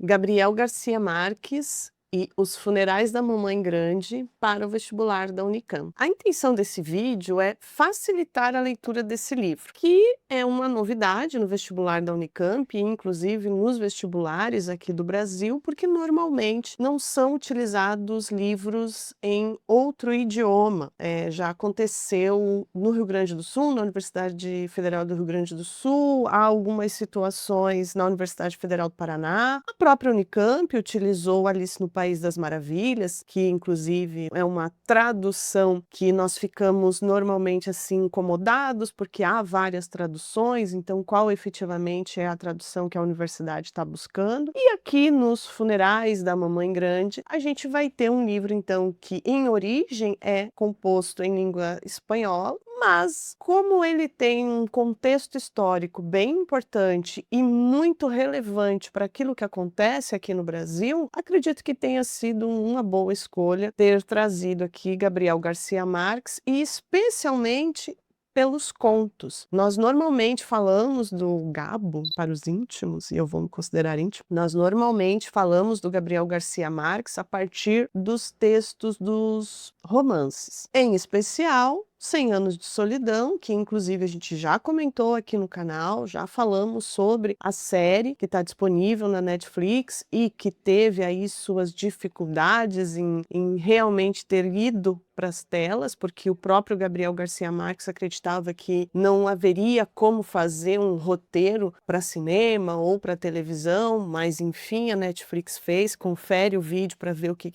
Gabriel Garcia Marques e Os Funerais da Mamãe Grande para o vestibular da Unicamp. A intenção desse vídeo é facilitar a leitura desse livro, que é uma novidade no vestibular da Unicamp e inclusive nos vestibulares aqui do Brasil, porque normalmente não são utilizados livros em outro idioma. Já aconteceu no Rio Grande do Sul, na Universidade Federal do Rio Grande do Sul, há algumas situações na Universidade Federal do Paraná. A própria Unicamp utilizou Alice no País das Maravilhas, que inclusive é uma tradução que nós ficamos normalmente assim incomodados, porque há várias traduções, então qual efetivamente é a tradução que a universidade está buscando? E aqui nos Funerais da Mamãe Grande, a gente vai ter um livro então que em origem é composto em língua espanhola, mas como ele tem um contexto histórico bem importante e muito relevante para aquilo que acontece aqui no Brasil, acredito que tenha sido uma boa escolha ter trazido aqui Gabriel Garcia Marques e especialmente pelos contos. Nós normalmente falamos do Gabo para os íntimos, e eu vou me considerar íntimo, nós normalmente falamos do Gabriel Garcia Marques a partir dos textos dos romances. Em especial, 100 Anos de Solidão, que inclusive a gente já comentou aqui no canal, já falamos sobre a série que está disponível na Netflix e que teve aí suas dificuldades em realmente ter ido para as telas, porque o próprio Gabriel Garcia Marques acreditava que não haveria como fazer um roteiro para cinema ou para televisão, mas enfim, a Netflix fez, confere o vídeo para ver o que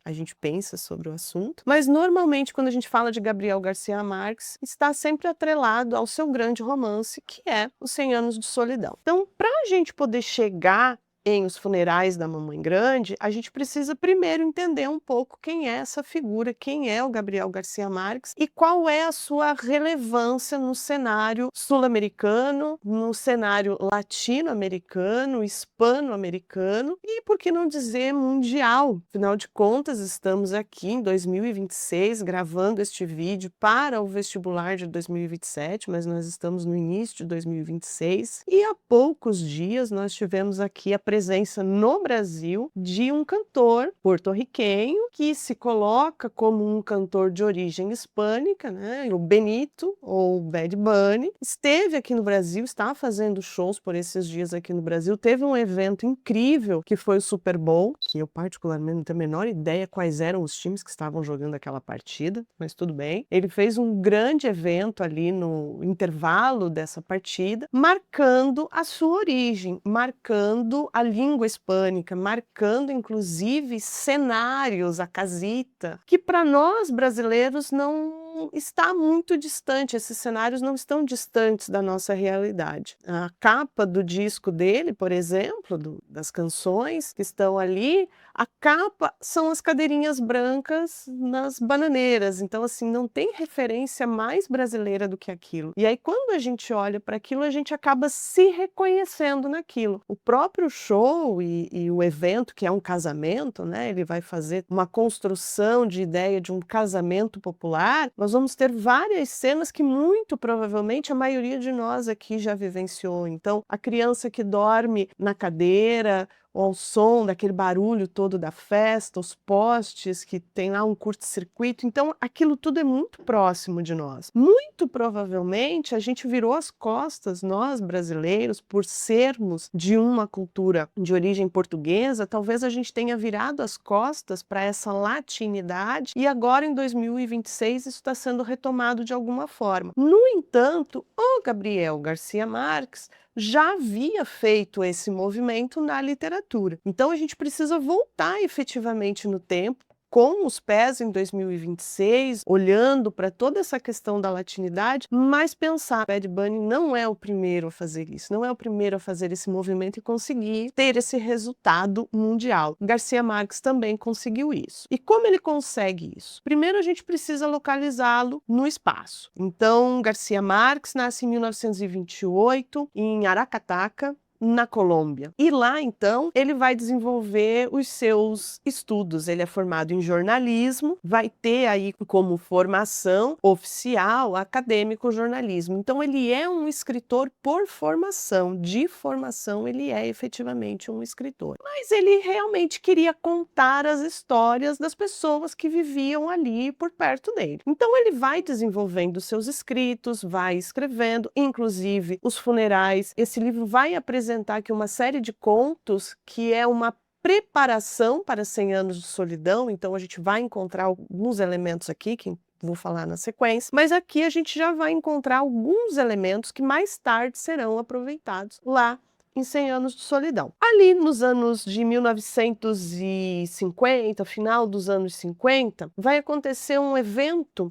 a gente pensa sobre o assunto. Mas normalmente quando a gente fala de Gabriel Garcia Marques, está sempre atrelado ao seu grande romance, que é Os 100 Anos de Solidão. Então, para a gente poder chegar em Os Funerais da Mamãe Grande, a gente precisa primeiro entender um pouco quem é essa figura, quem é o Gabriel Garcia Marques e qual é a sua relevância no cenário sul-americano, no cenário latino-americano, hispano-americano e, por que não dizer, mundial. Afinal de contas, estamos aqui em 2026 gravando este vídeo para o vestibular de 2027, mas nós estamos no início de 2026 e há poucos dias nós tivemos aqui a presença no Brasil de um cantor porto-riquenho que se coloca como um cantor de origem hispânica, né? O Benito, ou Bad Bunny, esteve aqui no Brasil, está fazendo shows por esses dias aqui no Brasil, teve um evento incrível que foi o Super Bowl, que eu particularmente não tenho a menor ideia quais eram os times que estavam jogando aquela partida, mas tudo bem. Ele fez um grande evento ali no intervalo dessa partida, marcando a sua origem, marcando a língua hispânica, marcando inclusive cenários, a casita, que para nós brasileiros não está muito distante, esses cenários não estão distantes da nossa realidade. A capa do disco dele, por exemplo, das canções que estão ali, a capa são as cadeirinhas brancas nas bananeiras, então assim, não tem referência mais brasileira do que aquilo. E aí quando a gente olha para aquilo, a gente acaba se reconhecendo naquilo. O próprio show e o evento, que é um casamento, né, ele vai fazer uma construção de ideia de um casamento popular, nós vamos ter várias cenas que muito provavelmente a maioria de nós aqui já vivenciou. Então, a criança que dorme na cadeira, ao som daquele barulho todo da festa, os postes que tem lá um curto-circuito, então aquilo tudo é muito próximo de nós. Muito provavelmente a gente virou as costas, nós brasileiros, por sermos de uma cultura de origem portuguesa, talvez a gente tenha virado as costas para essa latinidade e agora em 2026 isso está sendo retomado de alguma forma. No entanto, o Gabriel Garcia Marques já havia feito esse movimento na literatura. Então a gente precisa voltar efetivamente no tempo, com os pés em 2026, olhando para toda essa questão da latinidade, mas pensar, Bad Bunny não é o primeiro a fazer isso, não é o primeiro a fazer esse movimento e conseguir ter esse resultado mundial. Garcia Marques também conseguiu isso. E como ele consegue isso? Primeiro a gente precisa localizá-lo no espaço. Então, Garcia Marques nasce em 1928 em Aracataca, na Colômbia. E lá, então, ele vai desenvolver os seus estudos. Ele é formado em jornalismo, vai ter aí como formação oficial acadêmico jornalismo. Então, ele é um escritor por formação, de formação ele é efetivamente um escritor. Mas ele realmente queria contar as histórias das pessoas que viviam ali por perto dele. Então, ele vai desenvolvendo seus escritos, vai escrevendo, inclusive os funerais. Esse livro vai apresentar aqui uma série de contos que é uma preparação para 100 anos de solidão, então a gente vai encontrar alguns elementos aqui que vou falar na sequência, mas aqui a gente já vai encontrar alguns elementos que mais tarde serão aproveitados lá em 100 anos de solidão. Ali nos anos de 1950, final dos anos 50, vai acontecer um evento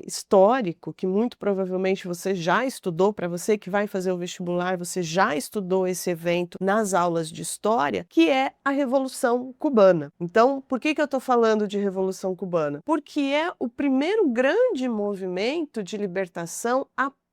histórico que muito provavelmente você já estudou. Para você que vai fazer o vestibular, você já estudou esse evento nas aulas de história, que é a Revolução Cubana. Então, por que eu estou falando de Revolução Cubana? Porque é o primeiro grande movimento de libertação após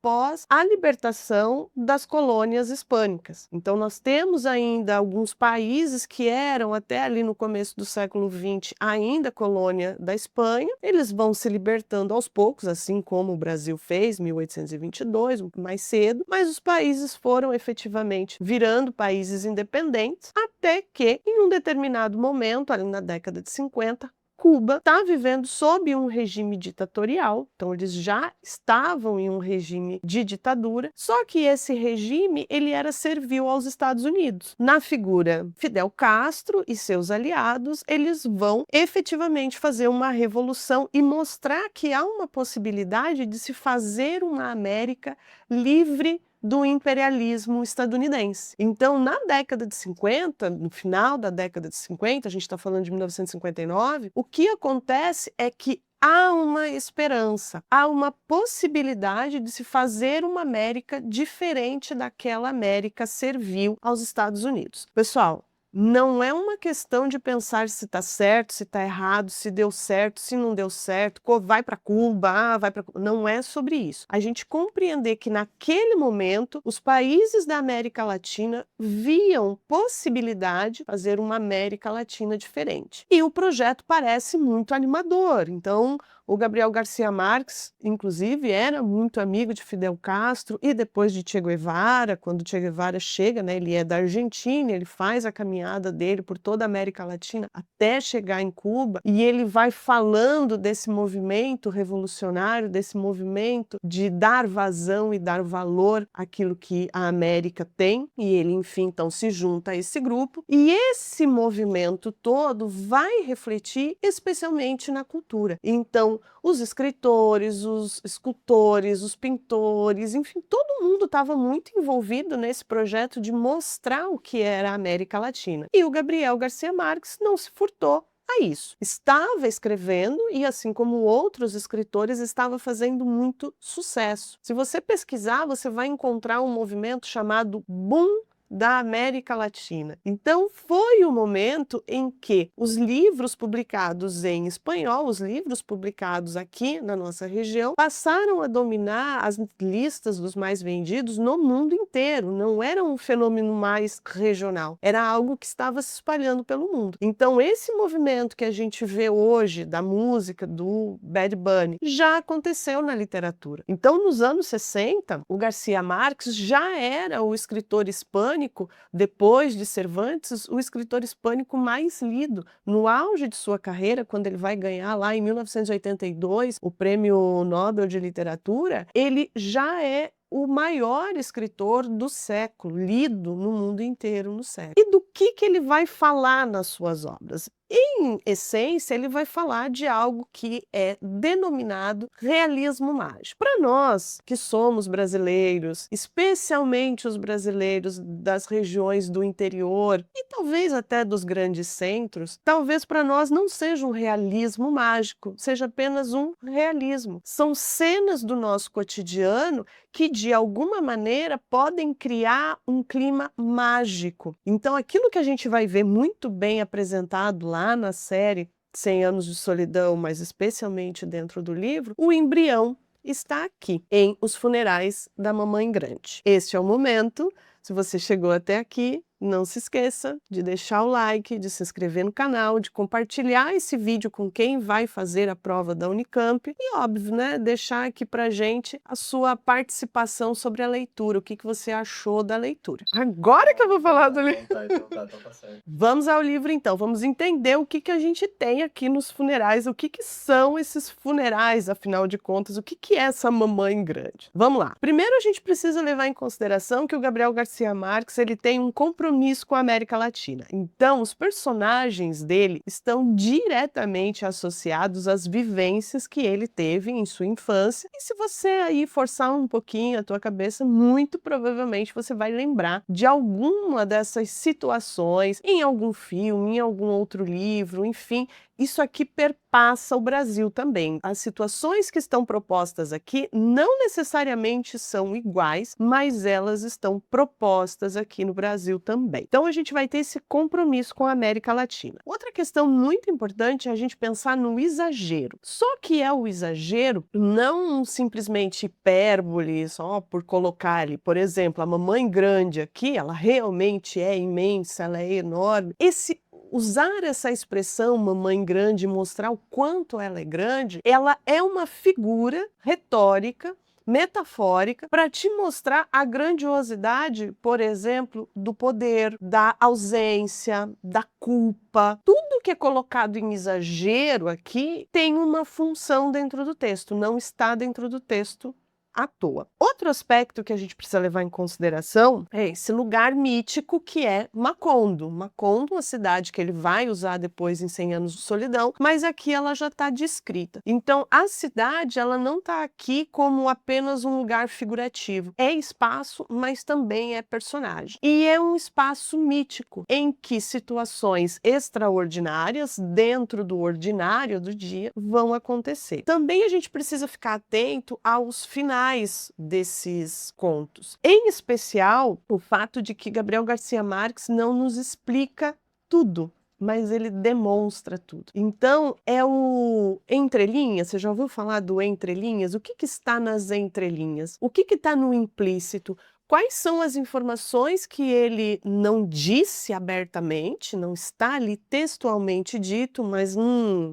a libertação das colônias hispânicas. Então, nós temos ainda alguns países que eram, até ali no começo do século XX, ainda colônia da Espanha. Eles vão se libertando aos poucos, assim como o Brasil fez, 1822, mais cedo, mas os países foram efetivamente virando países independentes, até que, em um determinado momento, ali na década de 50, Cuba está vivendo sob um regime ditatorial, então eles já estavam em um regime de ditadura, só que esse regime ele era servil aos Estados Unidos. Na figura Fidel Castro e seus aliados, eles vão efetivamente fazer uma revolução e mostrar que há uma possibilidade de se fazer uma América livre do imperialismo estadunidense. Então, na década de 50, no final da década de 50, a gente está falando de 1959, o que acontece é que há uma esperança, há uma possibilidade de se fazer uma América diferente daquela América servil aos Estados Unidos. Pessoal, não é uma questão de pensar se está certo, se está errado, se deu certo, se não deu certo, vai para Cuba, vai para... Não é sobre isso. A gente compreender que naquele momento os países da América Latina viam possibilidade de fazer uma América Latina diferente. E o projeto parece muito animador. Então, o Gabriel Garcia Marques, inclusive, era muito amigo de Fidel Castro e depois de Che Guevara. Quando Che Guevara chega, né, ele é da Argentina, ele faz a caminhada dele por toda a América Latina até chegar em Cuba, e ele vai falando desse movimento revolucionário, desse movimento de dar vazão e dar valor àquilo que a América tem, e ele, enfim, então se junta a esse grupo, e esse movimento todo vai refletir especialmente na cultura. Então, os escritores, os escultores, os pintores, enfim, todo mundo estava muito envolvido nesse projeto de mostrar o que era a América Latina. E o Gabriel Garcia Marques não se furtou a isso. Estava escrevendo e, assim como outros escritores, estava fazendo muito sucesso. Se você pesquisar, você vai encontrar um movimento chamado Boom da América Latina. Então, foi o momento em que os livros publicados em espanhol, os livros publicados aqui na nossa região, passaram a dominar as listas dos mais vendidos no mundo inteiro. Não era um fenômeno mais regional, era algo que estava se espalhando pelo mundo. Então, esse movimento que a gente vê hoje da música do Bad Bunny já aconteceu na literatura. Então, nos anos 60, o Garcia Marques já era o escritor hispânico, depois de Cervantes, o escritor hispânico mais lido. No auge de sua carreira, quando ele vai ganhar lá em 1982 o Prêmio Nobel de Literatura, ele já é o maior escritor do século, lido no mundo inteiro no século. E do que ele vai falar nas suas obras? Em essência, ele vai falar de algo que é denominado realismo mágico. Para nós que somos brasileiros, especialmente os brasileiros das regiões do interior e talvez até dos grandes centros, talvez para nós não seja um realismo mágico, seja apenas um realismo. São cenas do nosso cotidiano que, de alguma maneira, podem criar um clima mágico. Então, aquilo que a gente vai ver muito bem apresentado lá na série 100 anos de solidão, mas especialmente dentro do livro, o embrião está aqui, em Os Funerais da Mamãe Grande. Este é o momento Se você chegou até aqui, não se esqueça de deixar o like, de se inscrever no canal, de compartilhar esse vídeo com quem vai fazer a prova da Unicamp e, óbvio, né, deixar aqui pra gente a sua participação sobre a leitura, o que você achou da leitura. Agora que eu vou falar do livro. Então tá certo. Vamos ao livro então, vamos entender o que a gente tem aqui nos funerais, o que são esses funerais, afinal de contas, o que é essa mamãe grande. Vamos lá. Primeiro a gente precisa levar em consideração que o Gabriel Garcia Marques, ele tem um compromisso com a América Latina. Então, os personagens dele estão diretamente associados às vivências que ele teve em sua infância. E se você aí forçar um pouquinho a tua cabeça, muito provavelmente você vai lembrar de alguma dessas situações em algum filme, em algum outro livro, enfim. Isso aqui perpassa o Brasil também. As situações que estão propostas aqui não necessariamente são iguais, mas elas estão propostas aqui no Brasil também. Então a gente vai ter esse compromisso com a América Latina. Outra questão muito importante é a gente pensar no exagero. Só que é o exagero não simplesmente hipérbole, só por colocar ali, por exemplo, a mamãe grande aqui, ela realmente é imensa, ela é enorme. Usar essa expressão mamãe grande e mostrar o quanto ela é grande, ela é uma figura retórica, metafórica, para te mostrar a grandiosidade, por exemplo, do poder, da ausência, da culpa. Tudo que é colocado em exagero aqui tem uma função dentro do texto, não está dentro do texto à toa. Outro aspecto que a gente precisa levar em consideração é esse lugar mítico que é Macondo. Macondo, uma cidade que ele vai usar depois em 100 Anos de Solidão, mas aqui ela já está descrita. Então, a cidade ela não está aqui como apenas um lugar figurativo. É espaço, mas também é personagem. E é um espaço mítico, em que situações extraordinárias, dentro do ordinário do dia, vão acontecer. Também a gente precisa ficar atento aos finais desses contos. Em especial, o fato de que Gabriel Garcia Marques não nos explica tudo, mas ele demonstra tudo. Então, é o entrelinhas. Você já ouviu falar do entrelinhas? O que está nas entrelinhas? O que está no implícito? Quais são as informações que ele não disse abertamente, não está ali textualmente dito, mas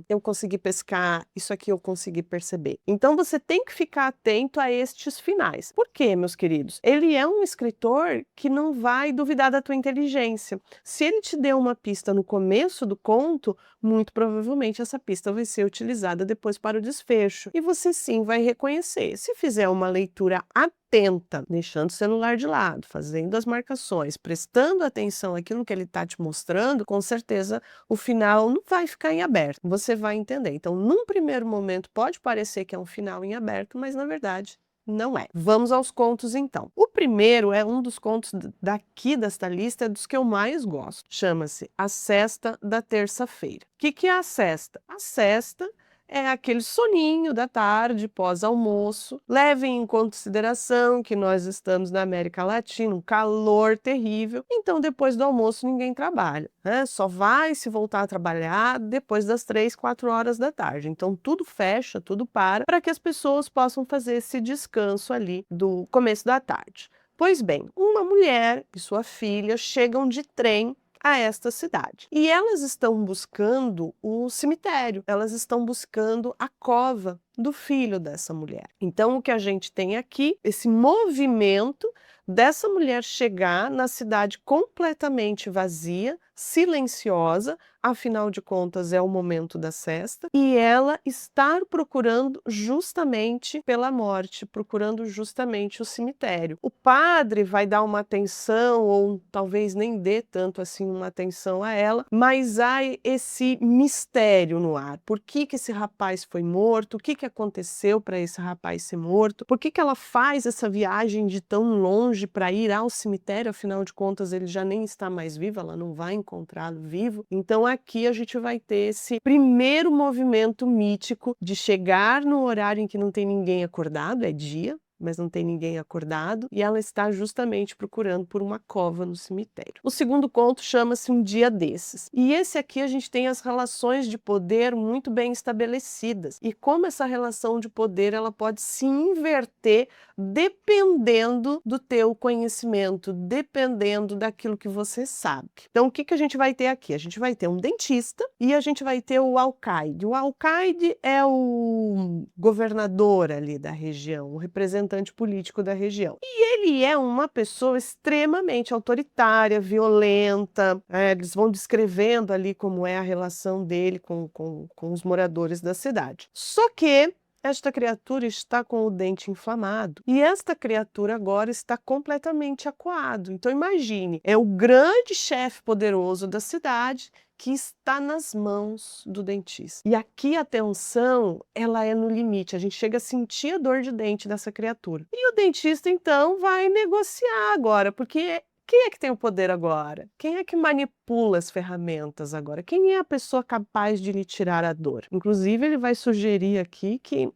eu consegui pescar, isso aqui eu consegui perceber. Então você tem que ficar atento a estes finais. Por quê, meus queridos? Ele é um escritor que não vai duvidar da tua inteligência. Se ele te deu uma pista no começo do conto, muito provavelmente essa pista vai ser utilizada depois para o desfecho. E você sim vai reconhecer. Se fizer uma leitura atenta, deixando o celular de lado, fazendo as marcações, prestando atenção àquilo que ele está te mostrando, com certeza o final não vai ficar em aberto, você vai entender. Então, num primeiro momento, pode parecer que é um final em aberto, mas na verdade não é. Vamos aos contos então. O primeiro é um dos contos daqui desta lista, é dos que eu mais gosto. Chama-se A Sesta da Terça-feira. O que é a sesta? A sesta é aquele soninho da tarde, pós-almoço. Levem em consideração que nós estamos na América Latina, um calor terrível, então depois do almoço ninguém trabalha, né? Só vai se voltar a trabalhar depois das 3, 4 horas da tarde. Então tudo fecha, tudo para que as pessoas possam fazer esse descanso ali do começo da tarde. Pois bem, uma mulher e sua filha chegam de trem a esta cidade. E elas estão buscando o cemitério, elas estão buscando a cova do filho dessa mulher. Então, o que a gente tem aqui, esse movimento dessa mulher chegar na cidade completamente vazia, silenciosa, afinal de contas é o momento da sesta, e ela estar procurando justamente pela morte, procurando justamente o cemitério. O padre vai dar uma atenção, ou talvez nem dê tanto assim uma atenção a ela, mas há esse mistério no ar. Por que esse rapaz foi morto? O que aconteceu para esse rapaz ser morto? Por que ela faz essa viagem de tão longe para ir ao cemitério? Afinal de contas, ele já nem está mais vivo, ela não vai encontrá-lo vivo. Então aqui a gente vai ter esse primeiro movimento mítico de chegar no horário em que não tem ninguém acordado, é dia, mas não tem ninguém acordado, e ela está justamente procurando por uma cova no cemitério. O segundo conto chama-se Um Dia Desses. E esse aqui a gente tem as relações de poder muito bem estabelecidas. E como essa relação de poder ela pode se inverter dependendo do teu conhecimento, dependendo daquilo que você sabe. Então, o que que a gente vai ter aqui? A gente vai ter um dentista e a gente vai ter o alcaide. O alcaide é o governador ali da região, o representante político da região. E ele é uma pessoa extremamente autoritária, violenta, eles vão descrevendo ali como é a relação dele com os moradores da cidade. Só que esta criatura está com o dente inflamado e esta criatura agora está completamente acuado. Então imagine, é o grande chefe poderoso da cidade que está nas mãos do dentista. E aqui a tensão, ela é no limite, a gente chega a sentir a dor de dente dessa criatura. E o dentista então vai negociar agora, porque quem é que tem o poder agora? Quem é que manipula as ferramentas agora? Quem é a pessoa capaz de lhe tirar a dor? Inclusive, ele vai sugerir aqui que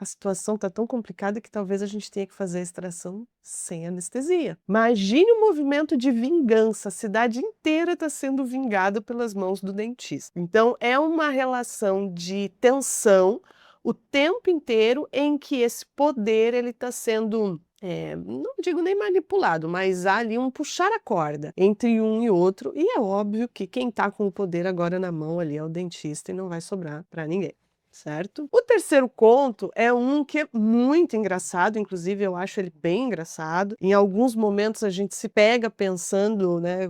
a situação está tão complicada que talvez a gente tenha que fazer a extração sem anestesia. Imagine o movimento de vingança, a cidade inteira está sendo vingada pelas mãos do dentista. Então, é uma relação de tensão o tempo inteiro em que esse poder ele está sendo não digo nem manipulado, mas há ali um puxar a corda entre um e outro, e é óbvio que quem está com o poder agora na mão ali é o dentista e não vai sobrar para ninguém. Certo? O terceiro conto é um que é muito engraçado, inclusive eu acho ele bem engraçado. Em alguns momentos a gente se pega pensando, né,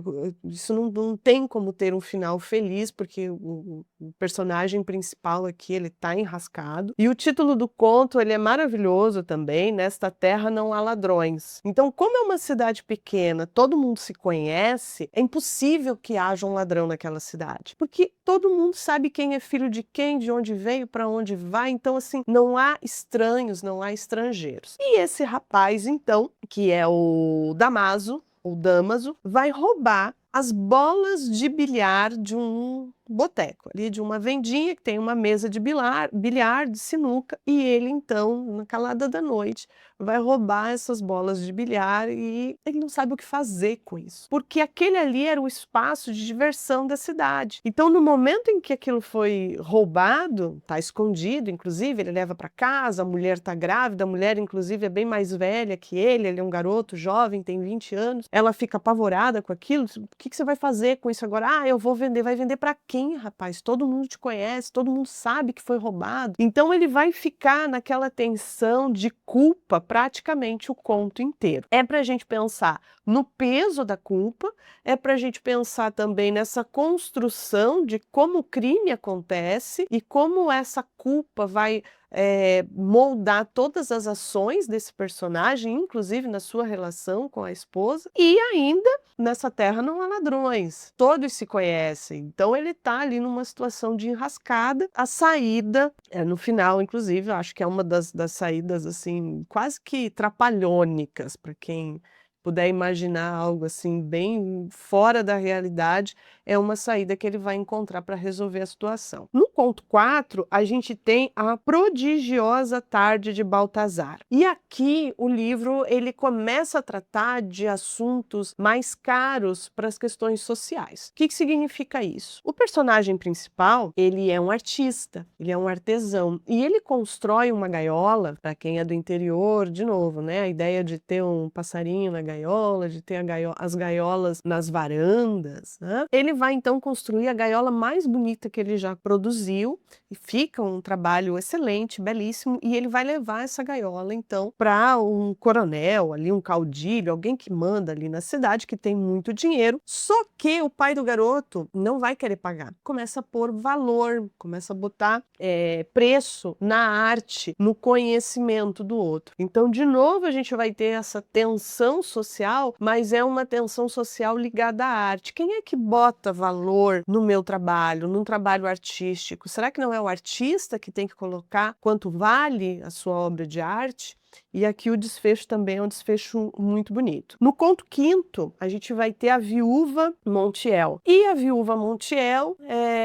isso não tem como ter um final feliz, porque o personagem principal aqui, ele tá enrascado. E o título do conto, ele é maravilhoso também, Nesta Terra Não Há Ladrões. Então, como é uma cidade pequena, todo mundo se conhece, é impossível que haja um ladrão naquela cidade, porque todo mundo sabe quem é filho de quem, de onde veio, para onde vai, então assim, não há estranhos, não há estrangeiros. E esse rapaz, então, que é o Damaso, ou Damaso, vai roubar as bolas de bilhar de um boteco, ali de uma vendinha que tem uma mesa de bilhar, de sinuca, e ele então, na calada da noite, vai roubar essas bolas de bilhar e ele não sabe o que fazer com isso, porque aquele ali era o espaço de diversão da cidade. Então, no momento em que aquilo foi roubado, tá escondido, inclusive, ele leva para casa, a mulher tá grávida, a mulher, inclusive, é bem mais velha que ele é um garoto jovem, tem 20 anos, ela fica apavorada com aquilo, o que que você vai fazer com isso agora? Ah, eu vou vender, vai vender para quem, rapaz? Todo mundo te conhece, todo mundo sabe que foi roubado. Então ele vai ficar naquela tensão de culpa praticamente o conto inteiro. É pra gente pensar no peso da culpa, é pra gente pensar também nessa construção de como o crime acontece e como essa culpa vai moldar todas as ações desse personagem, inclusive na sua relação com a esposa, e ainda nessa terra não há ladrões, todos se conhecem, então ele está ali numa situação de enrascada. A saída, no final, inclusive, eu acho que é uma das saídas assim, quase que trapalhônicas, para quem puder imaginar algo assim bem fora da realidade, é uma saída que ele vai encontrar para resolver a situação. No conto 4, a gente tem a prodigiosa tarde de Baltazar. E aqui o livro ele começa a tratar de assuntos mais caros para as questões sociais. O que que significa isso? O personagem principal, ele é um artista, ele é um artesão, e ele constrói uma gaiola, para quem é do interior, de novo, né, a ideia de ter um passarinho na gaiola, de ter as gaiolas nas varandas, né? Ele vai então construir a gaiola mais bonita que ele já produziu e fica um trabalho excelente, belíssimo, e ele vai levar essa gaiola então para um coronel ali, um caudilho, alguém que manda ali na cidade, que tem muito dinheiro, só que o pai do garoto não vai querer pagar, começa a pôr valor, começa a botar preço na arte, no conhecimento do outro. Então, de novo, a gente vai ter essa tensão social, mas é uma tensão social ligada à arte. Quem é que bota valor no meu trabalho, num trabalho artístico? Será que não é o artista que tem que colocar quanto vale a sua obra de arte? E aqui o desfecho também é um desfecho muito bonito. No conto quinto, a gente vai ter a viúva Montiel. E a viúva Montiel,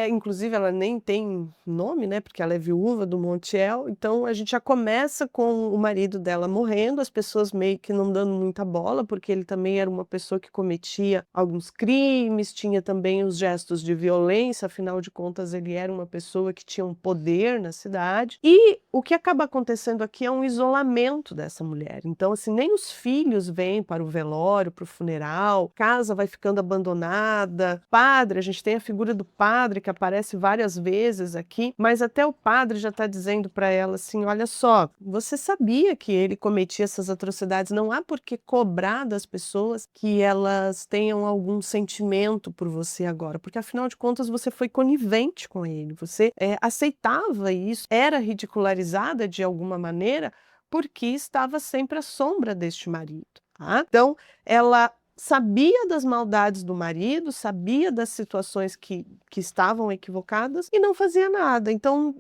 inclusive ela nem tem nome, né, porque ela é viúva do Montiel, então a gente já começa com o marido dela morrendo, as pessoas meio que não dando muita bola, porque ele também era uma pessoa que cometia alguns crimes, tinha também os gestos de violência, afinal de contas ele era uma pessoa que tinha um poder na cidade. E o que acaba acontecendo aqui é um isolamento dessa mulher. Então, assim, nem os filhos vêm para o velório, para o funeral, a casa vai ficando abandonada. Padre, a gente tem a figura do padre que aparece várias vezes aqui, mas até o padre já está dizendo para ela assim: olha só, você sabia que ele cometia essas atrocidades, não há por que cobrar das pessoas que elas tenham algum sentimento por você agora, porque afinal de contas você foi conivente com ele, você aceitava isso, era ridicularizada de alguma maneira, porque estava sempre à sombra deste marido, tá? Então, ela sabia das maldades do marido, sabia das situações que estavam equivocadas e não fazia nada. Então,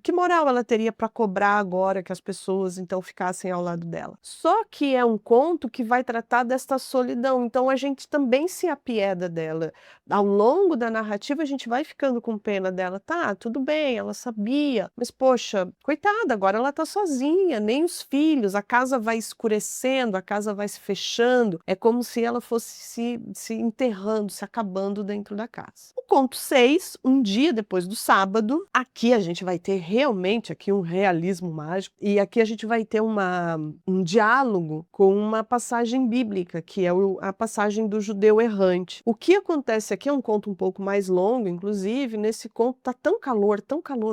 que moral ela teria para cobrar agora que as pessoas então ficassem ao lado dela? Só que é um conto que vai tratar desta solidão, então a gente também se apieda dela. Ao longo da narrativa a gente vai ficando com pena dela. Tá, tudo bem, ela sabia, mas poxa, coitada, agora ela tá sozinha, nem os filhos, a casa vai escurecendo, a casa vai se fechando, é como se ela fosse se enterrando, se acabando dentro da casa. O conto 6, um dia depois do sábado, aqui a gente vai ter realmente aqui um realismo mágico, e aqui a gente vai ter um diálogo com uma passagem bíblica, que é a passagem do judeu errante. O que acontece aqui é um conto um pouco mais longo, inclusive, nesse conto tá tão calor,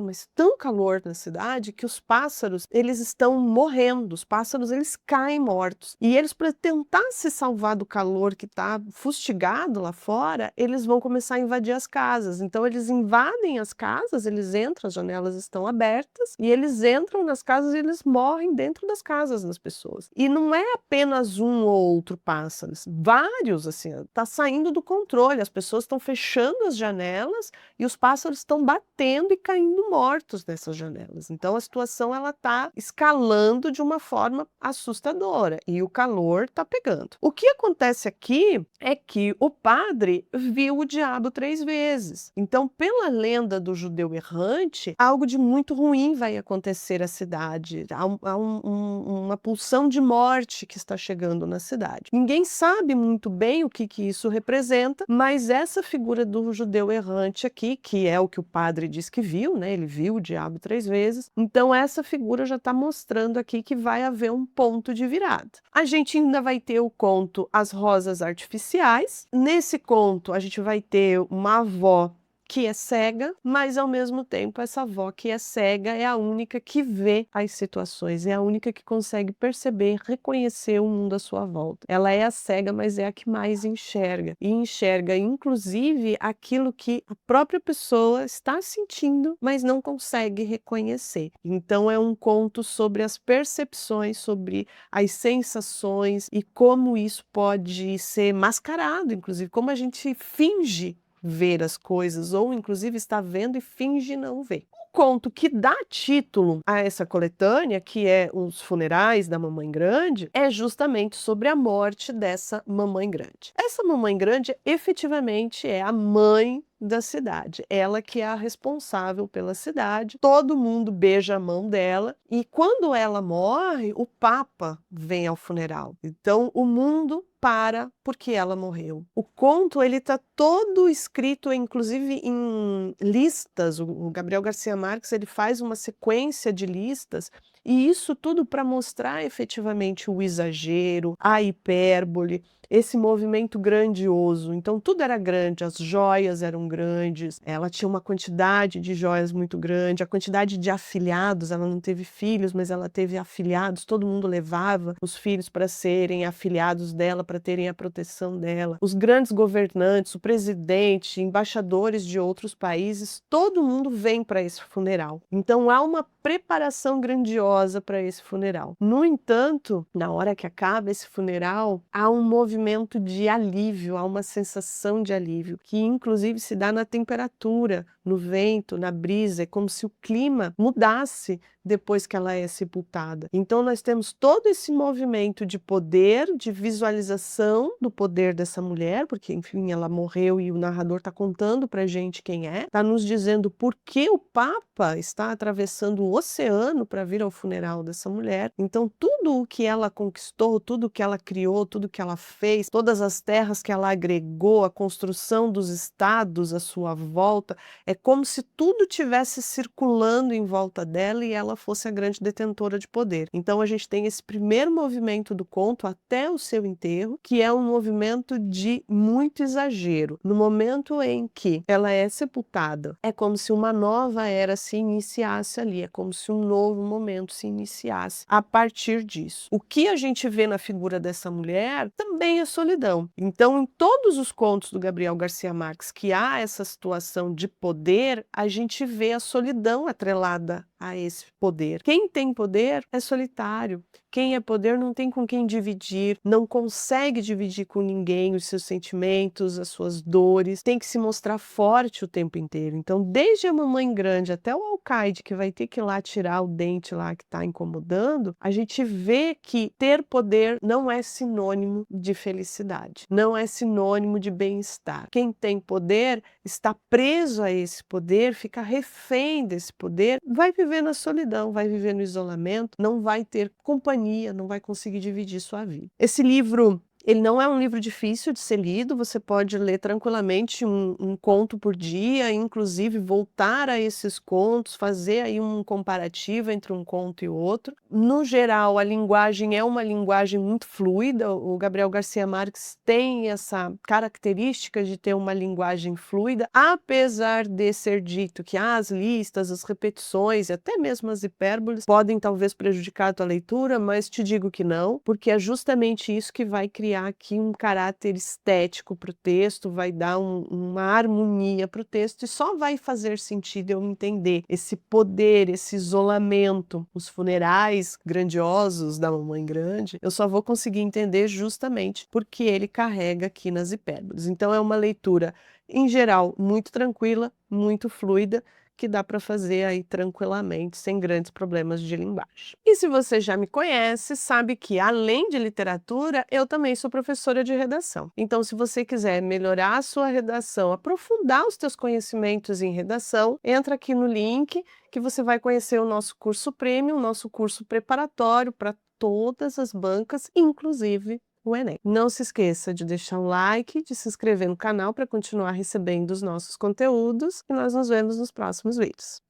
mas tão calor na cidade, que os pássaros, eles estão morrendo, os pássaros, eles caem mortos. E eles, para tentar se salvar do calor que tá fustigado lá fora, eles vão começar a invadir as casas. Então eles invadem as casas, eles entram, as janelas estão abertas, e eles entram nas casas e eles morrem dentro das casas das pessoas. E não é apenas um ou outro pássaro, vários, assim, tá saindo do controle, as pessoas estão fechando as janelas e os pássaros estão batendo e caindo mortos nessas janelas. Então a situação ela tá escalando de uma forma assustadora e o calor tá pegando. O que acontece aqui é que o padre viu o diabo 3 vezes. Então, pela lenda do judeu errante, algo de muito ruim vai acontecer à cidade. Há uma pulsão de morte que está chegando na cidade. Ninguém sabe muito bem o que isso representa, mas essa figura do judeu errante aqui, que é o que o padre diz que viu, né? Ele viu o diabo 3 vezes. Então, essa figura já está mostrando aqui que vai haver um ponto de virada. A gente ainda vai ter o conto As Rosas Artificiais. Nesse conto, a gente vai ter uma avó que é cega, mas ao mesmo tempo essa avó que é cega é a única que vê as situações, é a única que consegue perceber, reconhecer o mundo à sua volta. Ela é a cega, mas é a que mais enxerga, e enxerga inclusive aquilo que a própria pessoa está sentindo, mas não consegue reconhecer. Então é um conto sobre as percepções, sobre as sensações e como isso pode ser mascarado, inclusive como a gente finge ver as coisas, ou inclusive está vendo e finge não ver. O conto que dá título a essa coletânea, que é Os Funerais da Mamãe Grande, é justamente sobre a morte dessa mamãe grande. Essa mamãe grande efetivamente é a mãe da cidade, ela que é a responsável pela cidade, todo mundo beija a mão dela, e quando ela morre, o Papa vem ao funeral. Então o mundo para porque ela morreu. O conto ele está todo escrito, inclusive em listas. O Gabriel Garcia Marques ele faz uma sequência de listas, e isso tudo para mostrar efetivamente o exagero, a hipérbole, esse movimento grandioso. Então tudo era grande, as joias eram grandes, ela tinha uma quantidade de joias muito grande, a quantidade de afilhados, ela não teve filhos, mas ela teve afilhados, todo mundo levava os filhos para serem afilhados dela, para terem a proteção dela. Os grandes governantes, o presidente, embaixadores de outros países, todo mundo vem para esse funeral. Então há uma preparação grandiosa para esse funeral. No entanto, na hora que acaba esse funeral, há um movimento de alívio, há uma sensação de alívio, que inclusive se dá na temperatura, no vento, na brisa, é como se o clima mudasse depois que ela é sepultada. Então nós temos todo esse movimento de poder, de visualização do poder dessa mulher, porque enfim, ela morreu e o narrador está contando pra gente quem é, está nos dizendo por que o Papa está atravessando o oceano para vir ao funeral dessa mulher. Então tudo o que ela conquistou, tudo o que ela criou, tudo o que ela fez, todas as terras que ela agregou, a construção dos estados à sua volta, é como se tudo tivesse circulando em volta dela e ela fosse a grande detentora de poder. Então a gente tem esse primeiro movimento do conto até o seu enterro, que é um movimento de muito exagero. No momento em que ela é sepultada, é como se uma nova era se iniciasse ali, é como se um novo momento se iniciasse a partir disso. O que a gente vê na figura dessa mulher também é solidão. Então, em todos os contos do Gabriel Garcia Marques que há essa situação de poder, a gente vê a solidão atrelada a esse poder. Quem tem poder é solitário. Quem é poder não tem com quem dividir, não consegue dividir com ninguém os seus sentimentos, as suas dores, tem que se mostrar forte o tempo inteiro. Então, desde a mamãe grande até o alcaide que vai ter que ir lá tirar o dente lá que está incomodando, a gente vê que ter poder não é sinônimo de felicidade, não é sinônimo de bem-estar. Quem tem poder está preso a esse poder, fica refém desse poder, vai viver na solidão, vai viver no isolamento, não vai ter companhia, não vai conseguir dividir sua vida. Esse livro, ele não é um livro difícil de ser lido, você pode ler tranquilamente um conto por dia, inclusive voltar a esses contos, fazer aí um comparativo entre um conto e outro. No geral, a linguagem é uma linguagem muito fluida, o Gabriel Garcia Marques tem essa característica de ter uma linguagem fluida, apesar de ser dito que as listas, as repetições e até mesmo as hipérboles podem talvez prejudicar a tua leitura, mas te digo que não, porque é justamente isso que vai criar aqui um caráter estético para o texto, vai dar uma harmonia para o texto e só vai fazer sentido eu entender esse poder, esse isolamento, os funerais grandiosos da mamãe grande, eu só vou conseguir entender justamente porque ele carrega aqui nas hipérboles. Então é uma leitura, em geral, muito tranquila, muito fluida, que dá para fazer aí tranquilamente, sem grandes problemas de linguagem. E se você já me conhece, sabe que além de literatura, eu também sou professora de redação. Então, se você quiser melhorar a sua redação, aprofundar os teus conhecimentos em redação, entra aqui no link que você vai conhecer o nosso curso premium, o nosso curso preparatório para todas as bancas, inclusive o Enem. Não se esqueça de deixar um like, de se inscrever no canal para continuar recebendo os nossos conteúdos e nós nos vemos nos próximos vídeos.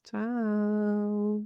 Tchau!